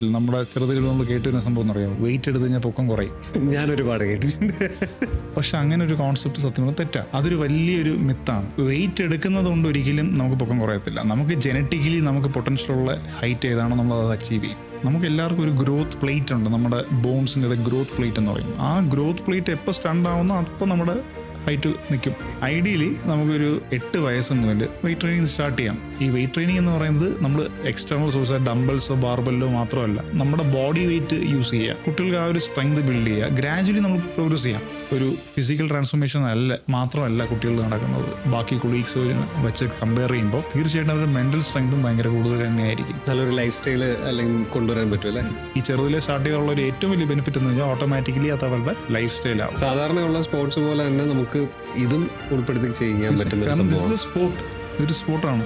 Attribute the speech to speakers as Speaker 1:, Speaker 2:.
Speaker 1: നമ്മുടെ ചെറുതിൽ നമ്മൾ കേട്ടിരുന്ന സംഭവം എന്ന് അറിയാമോ, വെയിറ്റ് എടുത്ത് കഴിഞ്ഞാൽ പൊക്കം കുറയും.
Speaker 2: ഞാനൊരുപാട് കേട്ടിട്ടുണ്ട്.
Speaker 1: പക്ഷെ അങ്ങനെ ഒരു കോൺസെപ്റ്റ് സത്യം പറഞ്ഞാൽ തെറ്റാ. അതൊരു വലിയൊരു മിത്താണ്. വെയിറ്റ് എടുക്കുന്നത് കൊണ്ട് ഒരിക്കലും നമുക്ക് പൊക്കം കുറയത്തില്ല. നമുക്ക് ജനറ്റിക്കലി നമുക്ക് പൊട്ടൻഷ്യൽ ഉള്ള ഹൈറ്റ് ഏതാണോ നമ്മൾ അത് അച്ചീവ് ചെയ്യും. നമുക്ക് എല്ലാവർക്കും ഒരു ഗ്രോത്ത് പ്ലേറ്റ് ഉണ്ട്, നമ്മുടെ ബോൺസിൻ്റെ ഗ്രോത്ത് പ്ലേറ്റ് എന്ന് പറയും. ആ ഗ്രോത്ത് പ്ലേറ്റ് എപ്പോൾ സ്റ്റണ്ട് ആവുന്നോ അപ്പോൾ നമ്മുടെ ഹൈറ്റ് നിൽക്കും. ഐഡിയലി നമുക്കൊരു 8 വയസ്സ് മുതൽ വെയിറ്റ് ട്രെയിനിങ് സ്റ്റാർട്ട് ചെയ്യാം. ഈ വെയിറ്റ് ട്രെയിനിങ് എന്ന് പറയുന്നത് നമ്മൾ എക്സ്റ്റേണൽ സോഴ്സ് ഡംബിൾസോ ബാർബെല്ലോ മാത്രമല്ല, നമ്മുടെ ബോഡി വെയിറ്റ് യൂസ് ചെയ്യുക, കുട്ടികൾക്ക് ആ ഒരു സ്ട്രെങ്ത് ബിൽഡ് ചെയ്യുക, ഗ്രാജുവലി നമ്മൾ പ്രോഗ്രസ് ചെയ്യാം. ഒരു ഫിസിക്കൽ ട്രാൻസ്ഫോർമേഷൻ മാത്രമല്ല കുട്ടികൾ നടക്കുന്നത്. ബാക്കി കൊളീഗ്സ് വെച്ച് കമ്പയർ ചെയ്യുമ്പോൾ തീർച്ചയായിട്ടും അവരുടെ മെന്റൽ സ്ട്രെങ്തും ഭയങ്കര കൂടുതൽ തന്നെയായിരിക്കും.
Speaker 2: നല്ലൊരു ലൈഫ് സ്റ്റൈൽ അല്ലെങ്കിൽ കൊണ്ടുവരാൻ പറ്റും അല്ലേ?
Speaker 1: ഈ ചെറുതിലെ സ്റ്റാർട്ട് ചെയ്തുള്ള ഒരു ഏറ്റവും വലിയ ബെനിഫിറ്റ് എന്ന് വെച്ചാൽ ഓട്ടോമാറ്റിക്കലി അത് അവരുടെ ലൈഫ് സ്റ്റൈലാവും.
Speaker 2: സാധാരണയുള്ള സ്പോർട്സ് പോലെ തന്നെ നമുക്ക് ഇതും ഉൾപ്പെടുത്തി ചെയ്യാൻ പറ്റുന്ന
Speaker 1: കാരണം ദിസ് ഇസ് സ്പോർട്ട്, ഇതൊരു സ്പോർട്ടാണ്.